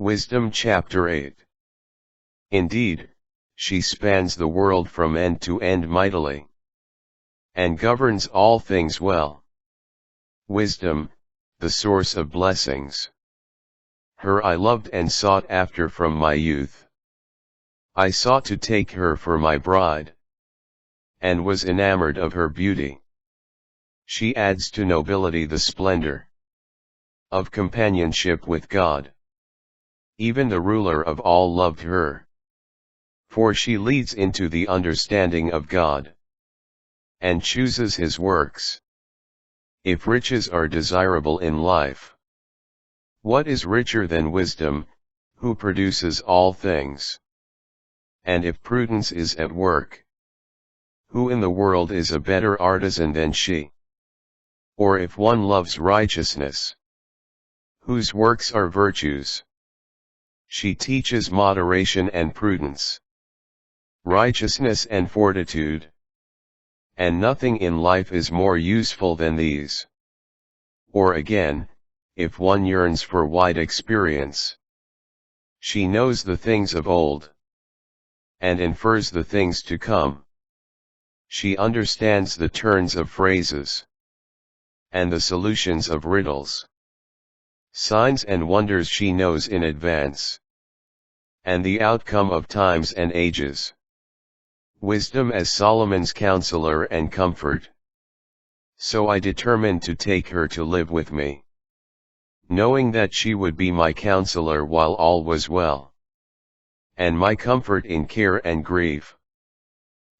Wisdom chapter 8. Indeed, she spans the world from end to end mightily, and governs all things well. Wisdom, the source of blessings. Her I loved and sought after from my youth. I sought to take her for my bride, and was enamored of her beauty. She adds to nobility the splendor of companionship with God. Even the ruler of all loved her, for she leads into the understanding of God, and chooses his works. If riches are desirable in life, what is richer than wisdom, who produces all things? And if prudence is at work, who in the world is a better artisan than she? Or if one loves righteousness, whose works are virtues? She teaches moderation and prudence, righteousness and fortitude. And nothing in life is more useful than these. Or again, if one yearns for wide experience, she knows the things of old, and infers the things to come. She understands the turns of phrases, and the solutions of riddles. Signs and wonders she knows in advance, and the outcome of times and ages. Wisdom as Solomon's counselor and comfort. So I determined to take her to live with me, knowing that she would be my counselor while all was well, and my comfort in care and grief.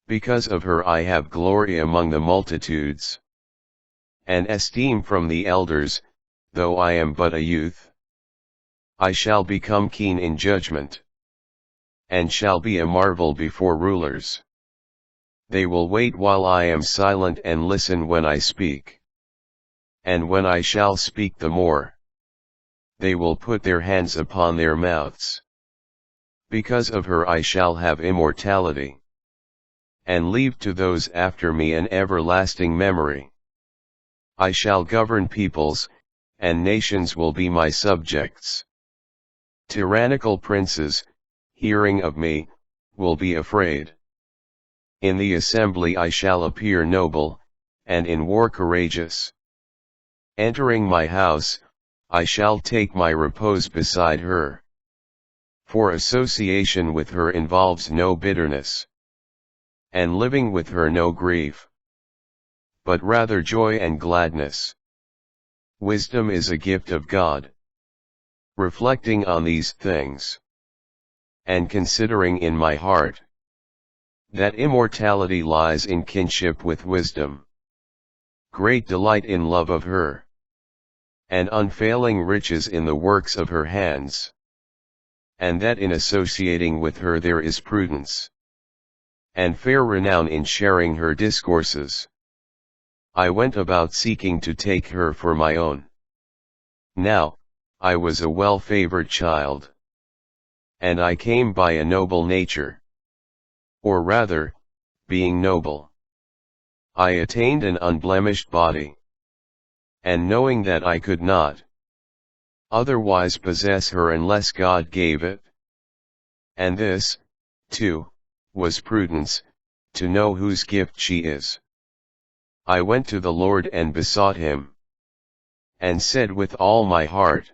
Because of her I have glory among the multitudes, and esteem from the elders, though I am but a youth. I shall become keen in judgment, and shall be a marvel before rulers. They will wait while I am silent and listen when I speak. And when I shall speak the more, they will put their hands upon their mouths. Because of her I shall have immortality, and leave to those after me an everlasting memory. I shall govern peoples, and nations will be my subjects. Tyrannical princes, hearing of me, will be afraid. In the assembly I shall appear noble, and in war courageous. Entering my house, I shall take my repose beside her. For association with her involves no bitterness, and living with her no grief, but rather joy and gladness. Wisdom is a gift of God. Reflecting on these things, and considering in my heart, that immortality lies in kinship with wisdom, great delight in love of her, and unfailing riches in the works of her hands, and that in associating with her there is prudence, and fair renown in sharing her discourses. I went about seeking to take her for my own. Now, I was a well-favored child, and I came by a noble nature. Or rather, being noble, I attained an unblemished body. And knowing that I could not otherwise possess her unless God gave it. And this, too, was prudence, to know whose gift she is. I went to the Lord and besought him, and said with all my heart,